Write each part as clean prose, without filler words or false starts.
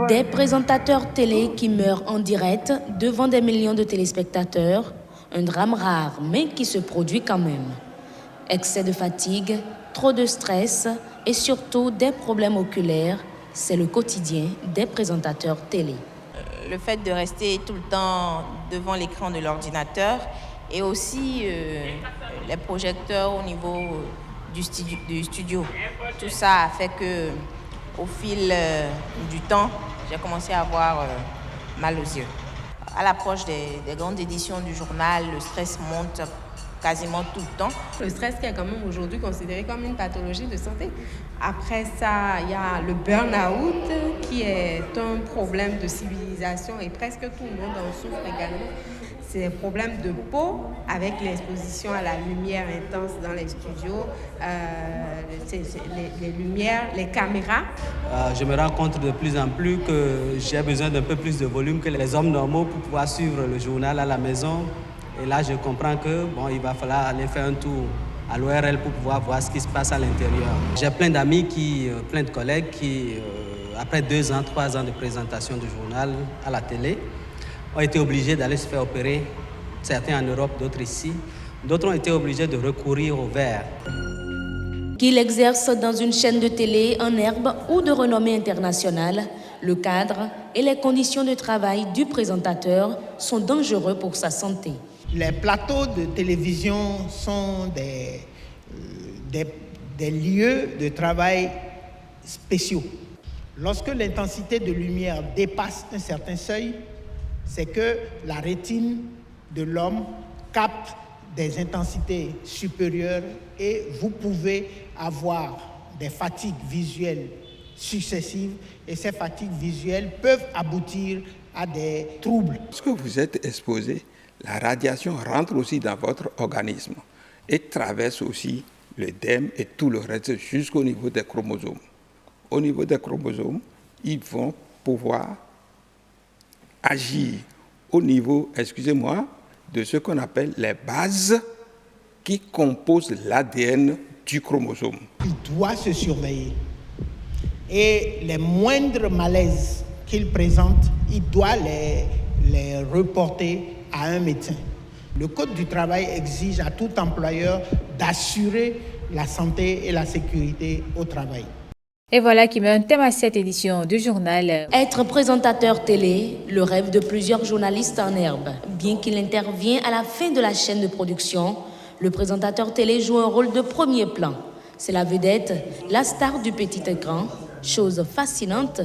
Des présentateurs télé qui meurent en direct devant des millions de téléspectateurs, un drame rare mais qui se produit quand même. Excès de fatigue, trop de stress et surtout des problèmes oculaires, c'est le quotidien des présentateurs télé. Le fait de rester tout le temps devant l'écran de l'ordinateur et aussi les projecteurs au niveau du studio. Tout ça a fait que, au fil du temps, j'ai commencé à avoir mal aux yeux. À l'approche des grandes éditions du journal, le stress monte quasiment tout le temps. Le stress qui est quand même aujourd'hui considéré comme une pathologie de santé. Après ça, il y a le burn-out qui est un problème de civilisation et presque tout le monde en souffre également. C'est des problèmes de peau avec l'exposition à la lumière intense dans les studios, les lumières, les caméras. Je me rends compte de plus en plus que j'ai besoin d'un peu plus de volume que les hommes normaux pour pouvoir suivre le journal à la maison. Et là, je comprends que il va falloir aller faire un tour à l'ORL pour pouvoir voir ce qui se passe à l'intérieur. J'ai plein d'amis, plein de collègues qui, après 2 ans, 3 ans de présentation du journal à la télé, ont été obligés d'aller se faire opérer, certains en Europe, d'autres ici. D'autres ont été obligés de recourir au verre. Qu'il exerce dans une chaîne de télé en herbe ou de renommée internationale, le cadre et les conditions de travail du présentateur sont dangereux pour sa santé. Les plateaux de télévision sont des lieux de travail spéciaux. Lorsque l'intensité de lumière dépasse un certain seuil, c'est que la rétine de l'homme capte des intensités supérieures et vous pouvez avoir des fatigues visuelles successives et ces fatigues visuelles peuvent aboutir à des troubles. Lorsque vous êtes exposé, la radiation rentre aussi dans votre organisme et traverse aussi l'œdème et tout le reste jusqu'au niveau des chromosomes. Au niveau des chromosomes, ils vont pouvoir agir au niveau, de ce qu'on appelle les bases qui composent l'ADN du chromosome. Il doit se surveiller et les moindres malaises qu'il présente, il doit les reporter à un médecin. Le Code du travail exige à tout employeur d'assurer la santé et la sécurité au travail. Et voilà qui met un thème à cette édition du journal. Être présentateur télé, le rêve de plusieurs journalistes en herbe. Bien qu'il intervienne à la fin de la chaîne de production, le présentateur télé joue un rôle de premier plan. C'est la vedette, la star du petit écran, chose fascinante,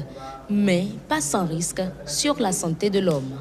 mais pas sans risque sur la santé de l'homme.